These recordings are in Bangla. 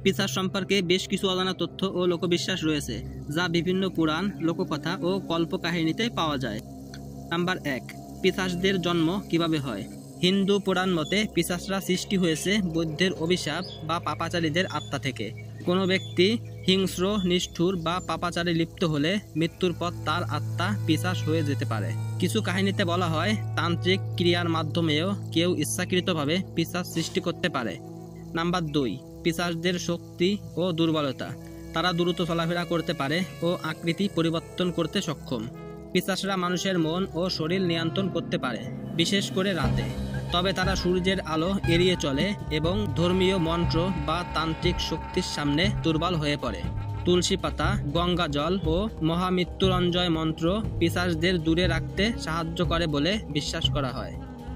পিশাচ সম্পর্কে বেশ কিছু অজানা তথ্য ও লোকবিশ্বাস রয়েছে, যা বিভিন্ন পুরাণ, লোককথা ও কল্পকাহিনীতে পাওয়া যায়। নাম্বার 1, পিশাচদের জন্ম কিভাবে হয়। হিন্দু পুরাণ মতে পিশাচরা সৃষ্টি হয়েছে বৈদ্যের অভিশাপ বা পাপাচারীদের আত্মা থেকে। কোনো ব্যক্তি হিংস্র, নিষ্ঠুর বা পাপাচারে লিপ্ত হলে মৃত্যুর পর তার আত্মা পিশাচ হয়ে যেতে পারে। কিছু কাহিনীতে বলা হয় তান্ত্রিক ক্রিয়ার মাধ্যমেও কেউ ইচ্ছাকৃতভাবে পিশাচ সৃষ্টি করতে পারে। নাম্বার 2, পিশাচদের শক্তি ও দুর্বলতা। তারা দ্রুত চলাফেরা করতে পারে ও আকৃতি পরিবর্তন করতে সক্ষম। পিশাচরা মানুষের মন ও শরীর নিয়ন্ত্রণ করতে পারে, বিশেষ করে রাতে। তবে তারা সূর্যের আলো এড়িয়ে চলে এবং ধর্মীয় মন্ত্র বা তান্ত্রিক শক্তির সামনে দুর্বল হয়ে পড়ে। তুলসী পাতা, গঙ্গা জল ও মহামৃত্যুঞ্জয় মন্ত্র পিশাচদের দূরে রাখতে সাহায্য করে বলে বিশ্বাস করা হয়।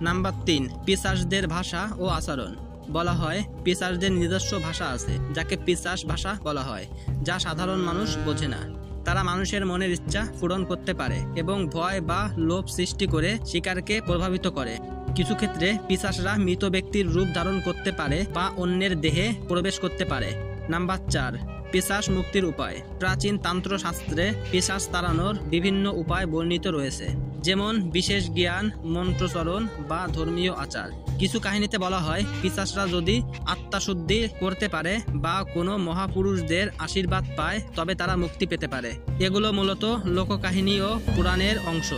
নাম্বার 3, পিশাচদের ভাষা ও আচরণ। বলা হয় পিশাচদের নিজস্ব ভাষা আছে, যাকে পিশাচ ভাষা বলা হয়, যা সাধারণ মানুষ বোঝে না। তারা মানুষের মনের ইচ্ছা পূরণ করতে পারে এবং ভয় বা লোভ সৃষ্টি করে শিকারকে প্রভাবিত করে। কিছু ক্ষেত্রে পিশাচরা মৃত ব্যক্তির রূপ ধারণ করতে পারে বা অন্যের দেহে প্রবেশ করতে পারে। নাম্বার 4, পিশাচ মুক্তির উপায়। প্রাচীন তন্ত্রশাস্ত্রে পিশাচ তাড়ানোর বিভিন্ন উপায় বর্ণিত রয়েছে, যেমন বিশেষ জ্ঞান, মন্ত্রচরণ বা ধর্মীয় আচার। কিছু কাহিনীতে বলা হয় পিশাচরা যদি আত্মাশুদ্ধি করতে পারে বা কোনো মহাপুরুষদের আশীর্বাদ পায় তবে তারা মুক্তি পেতে পারে। এগুলো মূলত লোককাহিনী ও পুরাণের অংশ।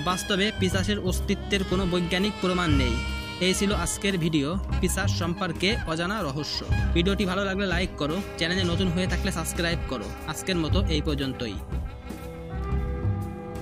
বাস্তবে পিশাচের অস্তিত্বের কোনো বৈজ্ঞানিক প্রমাণ নেই। এই ছিল আজকের ভিডিও, পিশাচ সম্পর্কে অজানা রহস্য। ভিডিওটি ভালো লাগলে লাইক করো, চ্যানেলে নতুন হয়ে থাকলে সাবস্ক্রাইব করো। আজকের মতো এই পর্যন্তই।